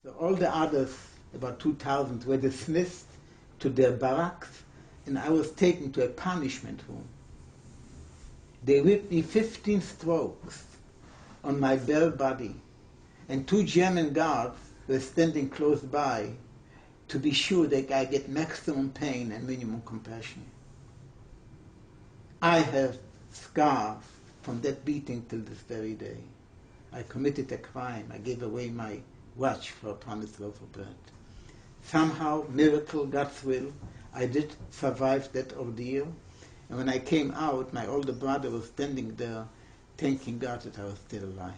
So all the others, about 2,000, were dismissed to their barracks, and I was taken to a punishment room. They whipped me 15 strokes on my bare body, and 2 German guards were standing close by to be sure that I get maximum pain and minimum compassion. I have scars from that beating till this very day. I committed a crime. I gave away my watch for a promised loaf of bread. Somehow, miracle, God's will, I did survive that ordeal. And when I came out, my older brother was standing there thanking God that I was still alive.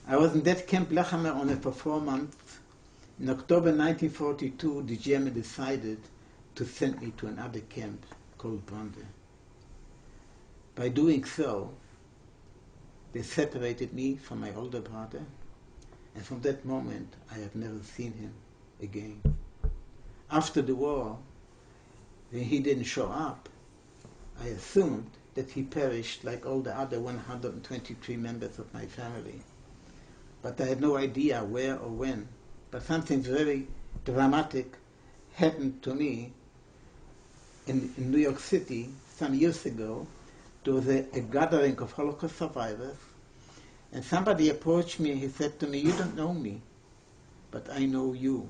I was in that Camp Lechamer only for 4 months. In October 1942, the Germans decided to send me to another camp called Brande. By doing so, they separated me from my older brother, and from that moment, I have never seen him again. After the war, when he didn't show up, I assumed that he perished like all the other 123 members of my family. But I had no idea where or when. But something very dramatic happened to me in New York City some years ago. There was a gathering of Holocaust survivors, and somebody approached me and he said to me, "You don't know me, but I know you.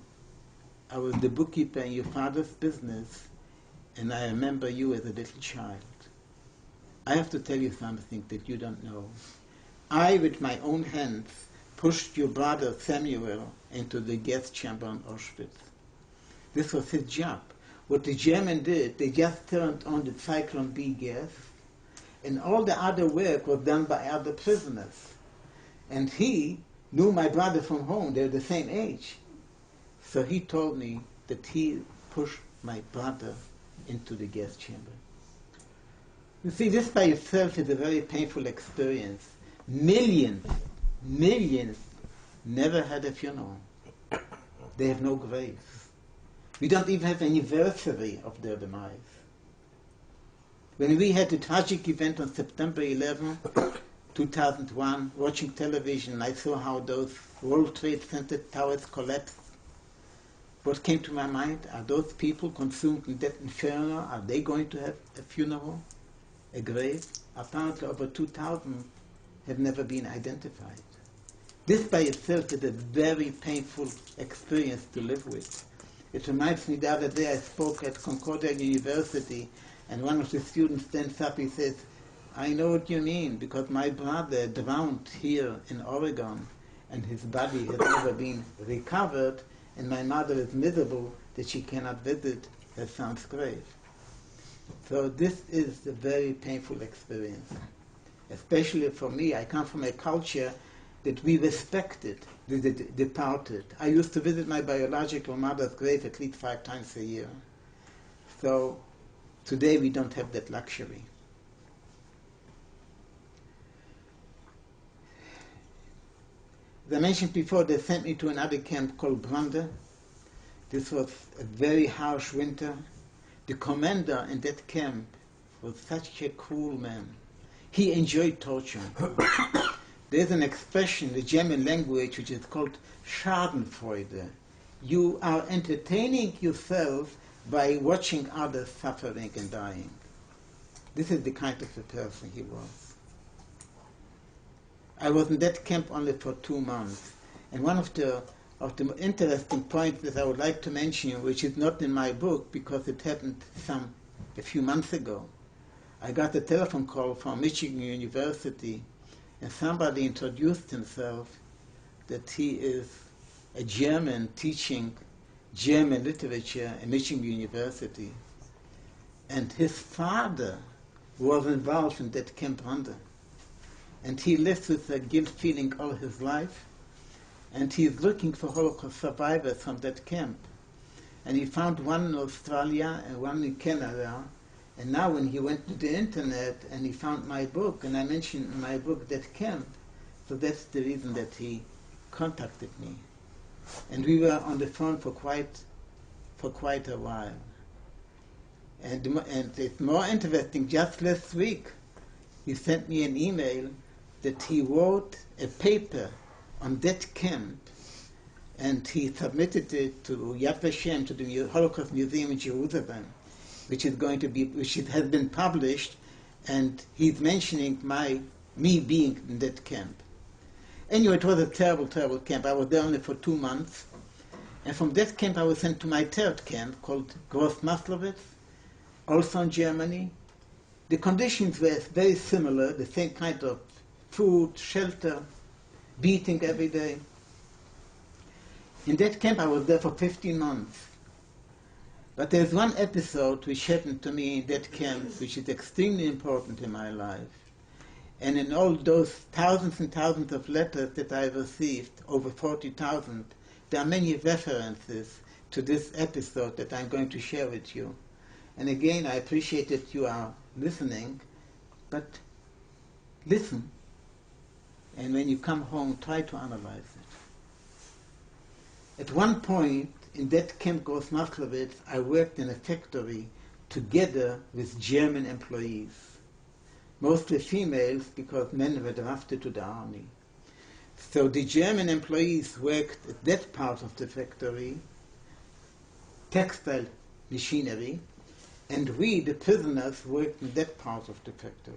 I was the bookkeeper in your father's business, and I remember you as a little child. I have to tell you something that you don't know. I, with my own hands, pushed your brother Samuel into the gas chamber in Auschwitz. This was his job. What the Germans did, they just turned on the Zyklon B gas, and all the other work was done by other prisoners. And he knew my brother from home. They're the same age. So he told me that he pushed my brother into the gas chamber." You see, this by itself is a very painful experience. Millions never had a funeral. They have no graves. We don't even have an anniversary of their demise. When we had the tragic event on September 11, 2001, watching television, I saw how those World Trade Center towers collapsed. What came to my mind? Are those people consumed in that inferno? Are they going to have a funeral, a grave? Apparently over 2,000 have never been identified. This by itself is a very painful experience to live with. It reminds me, the other day I spoke at Concordia University, and one of the students stands up, he says, "I know what you mean, because my brother drowned here in Oregon, and his body has never been recovered, and my mother is miserable that she cannot visit her son's grave." So this is a very painful experience. Especially for me, I come from a culture that we respected the departed. I used to visit my biological mother's grave at least 5 times a year. So today we don't have that luxury. As I mentioned before, they sent me to another camp called Brande. This was a very harsh winter. The commander in that camp was such a cruel man. He enjoyed torture. There's an expression in the German language which is called Schadenfreude. You are entertaining yourself by watching others suffering and dying. This is the kind of a person he was. I was in that camp only for 2 months. And one of the interesting points that I would like to mention, which is not in my book because it happened a few months ago. I got a telephone call from Michigan University, and somebody introduced himself that he is a German teaching German literature at Michigan University. And his father was involved in that Camp Brande. And he lived with a guilt feeling all his life. And he is looking for Holocaust survivors from that camp. And he found one in Australia and one in Canada. And now when he went to the internet and he found my book, and I mentioned in my book that camp, so that's the reason that he contacted me. And we were on the phone for quite a while. And it's more interesting, just last week he sent me an email that he wrote a paper on that camp, and he submitted it to Yad Vashem, to the Holocaust Museum in Jerusalem, which has been published, and he's mentioning me being in that camp. Anyway, it was a terrible, terrible camp. I was there only for 2 months. And from that camp, I was sent to my third camp called Großmaslowitz, also in Germany. The conditions were very similar, the same kind of food, shelter, beating every day. In that camp, I was there for 15 months. But there's one episode which happened to me in that camp, which is extremely important in my life. And in all those thousands and thousands of letters that I received, over 40,000, there are many references to this episode that I'm going to share with you. And again, I appreciate that you are listening, but listen. And when you come home, try to analyze it. At one point, in that camp Großmaslowitz, I worked in a factory together with German employees. Mostly females, because men were drafted to the army. So the German employees worked at that part of the factory, textile machinery, and we, the prisoners, worked in that part of the factory,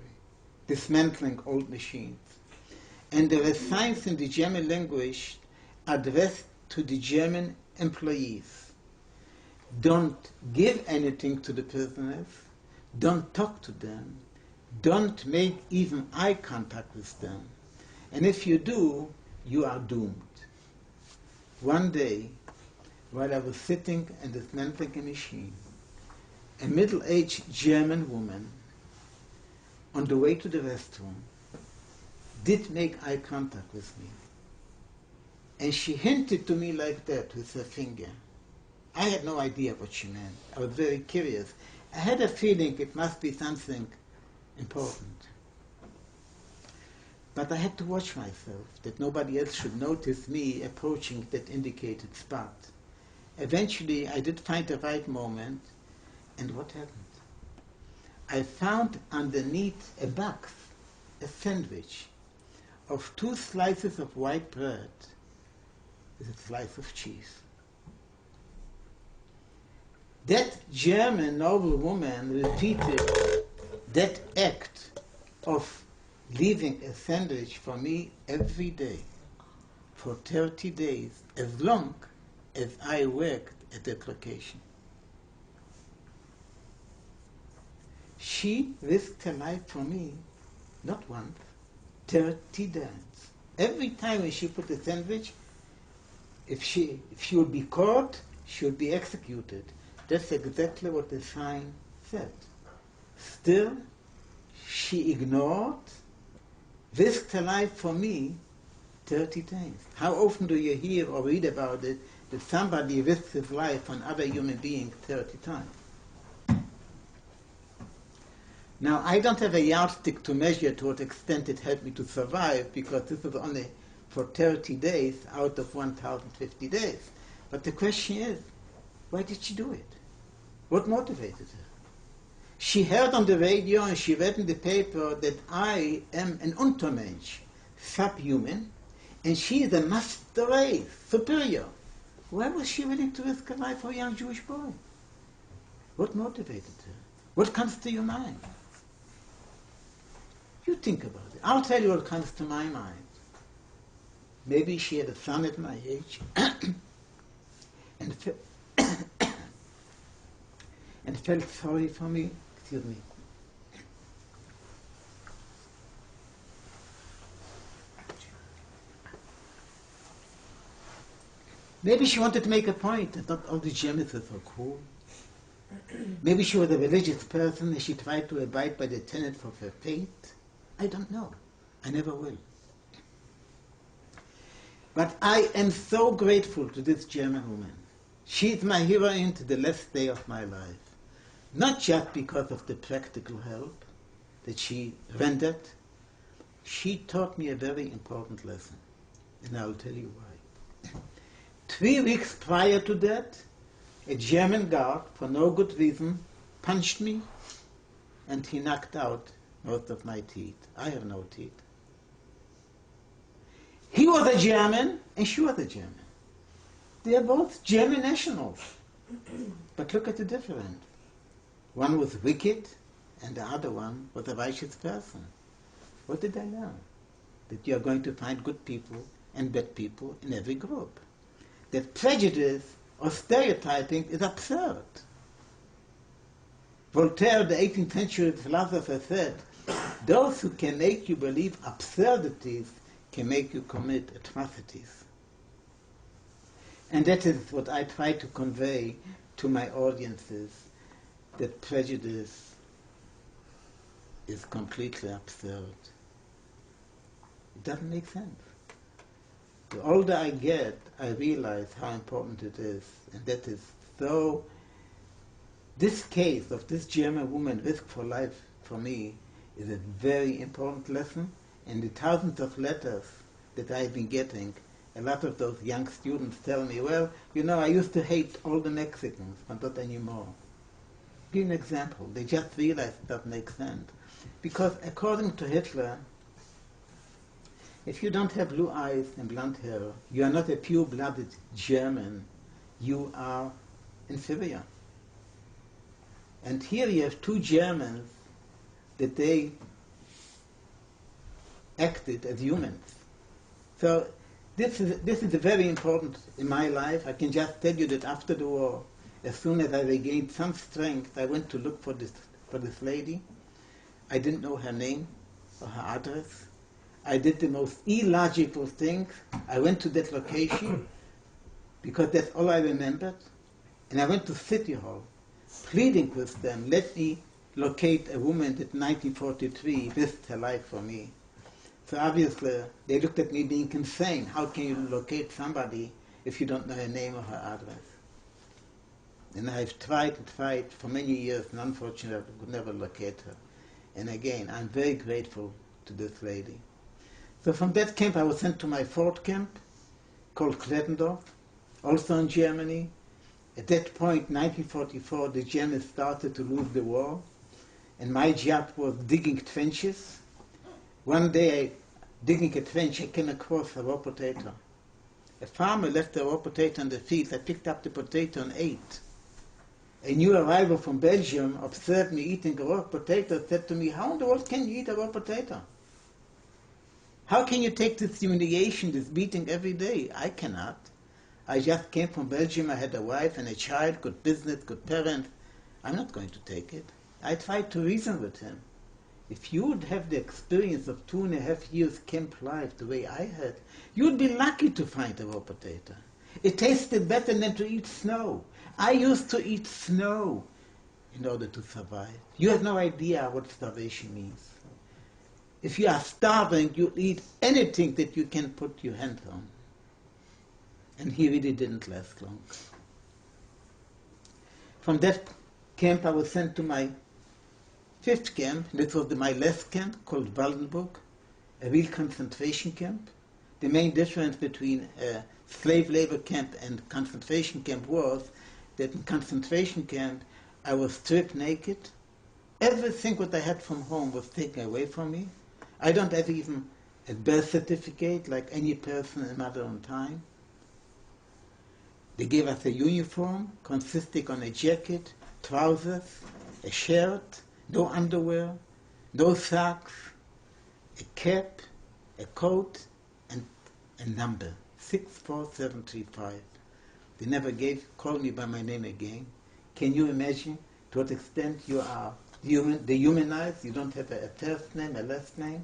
dismantling old machines. And there were signs in the German language addressed to the German employees. Don't give anything to the prisoners, don't talk to them, don't make even eye contact with them. And if you do, you are doomed. One day, while I was sitting and dismantling a machine, a middle-aged German woman, on the way to the restroom, did make eye contact with me. And she hinted to me like that with her finger. I had no idea what she meant. I was very curious. I had a feeling it must be something important. But I had to watch myself, that nobody else should notice me approaching that indicated spot. Eventually, I did find the right moment, and what happened? I found underneath a box a sandwich of 2 slices of white bread with a slice of cheese. That German noble woman repeated that act of leaving a sandwich for me every day for 30 days, as long as I worked at that location. She risked her life for me, not once, 30 times. Every time when she put a sandwich, if she would be caught, she would be executed. That's exactly what the sign said. Still, she ignored, risked her life for me 30 times. How often do you hear or read about it that somebody risks his life for another human being 30 times? Now, I don't have a yardstick to measure to what extent it helped me to survive, because this was only for 30 days out of 1,050 days. But the question is, why did she do it? What motivated her? She heard on the radio and she read in the paper that I am an Untermensch, subhuman, and she is a master race, superior. Why was she willing to risk her life for a young Jewish boy? What motivated her? What comes to your mind? You think about it. I'll tell you what comes to my mind. Maybe she had a son at my age and felt sorry for me. Excuse me. Maybe she wanted to make a point that not all the Germans are so cool. Maybe she was a religious person and she tried to abide by the tenets of her faith. I don't know. I never will. But I am so grateful to this German woman. She is my heroine to the last day of my life. Not just because of the practical help that she rendered. She taught me a very important lesson. And I'll tell you why. 3 weeks prior to that, a German guard, for no good reason, punched me, and he knocked out most of my teeth. I have no teeth. He was a German and she was a German. They are both German nationals. But look at the difference. One was wicked and the other one was a righteous person. What did I learn? That you are going to find good people and bad people in every group. That prejudice or stereotyping is absurd. Voltaire, the 18th century philosopher, said, those who can make you believe absurdities can make you commit atrocities. And that is what I try to convey to my audiences, that prejudice is completely absurd. It doesn't make sense. The older I get, I realize how important it is, and that is so. This case of this German woman, risk for life, for me, is a very important lesson, and the thousands of letters that I've been getting, a lot of those young students tell me, well, you know, I used to hate all the Mexicans, but not anymore. Give an example. They just realized it doesn't make sense. Because according to Hitler, if you don't have blue eyes and blonde hair, you are not a pure-blooded German. You are inferior. And here you have two Germans that they acted as humans. So this is very important in my life. I can just tell you that after the war, as soon as I regained some strength, I went to look for this lady. I didn't know her name or her address. I did the most illogical things. I went to that location because that's all I remembered. And I went to City Hall, pleading with them, let me locate a woman that in 1943 risked her life for me. So obviously, they looked at me being insane. How can you locate somebody if you don't know her name or her address? And I've tried and tried for many years, and unfortunately, I could never locate her. And again, I'm very grateful to this lady. So from that camp, I was sent to my fourth camp, called Klettendorf, also in Germany. At that point, 1944, the Germans started to lose the war, and my job was digging trenches. One day, digging a trench, I came across a raw potato. A farmer left a raw potato in the field. I picked up the potato and ate. A new arrival from Belgium observed me eating a raw potato, said to me, how in the world can you eat a raw potato? How can you take this humiliation, this beating every day? I cannot. I just came from Belgium. I had a wife and a child, good business, good parents. I'm not going to take it. I tried to reason with him. If you would have the experience of 2.5 years camp life the way I had, you'd be lucky to find a raw potato. It tasted better than to eat snow. I used to eat snow in order to survive. You have no idea what starvation means. If you are starving, you eat anything that you can put your hand on. And he really didn't last long. From that camp, I was sent to my fifth camp. This was my last camp, called Waldenburg, a real concentration camp. The main difference between a slave labor camp and concentration camp was that in concentration camp, I was stripped naked. Everything what I had from home was taken away from me. I don't have even a birth certificate like any person in modern time. They gave us a uniform consisting of a jacket, trousers, a shirt, no underwear, no socks, a cap, a coat, and a number, 64735. They never called me by my name again. Can you imagine to what extent you are dehumanized? You don't have a first name, a last name.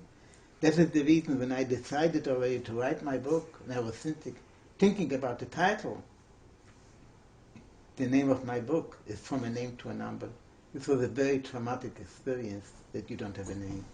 That is the reason when I decided already to write my book, and I was thinking about the title, the name of my book is From a Name to a Number. This was a very traumatic experience that you don't have a name.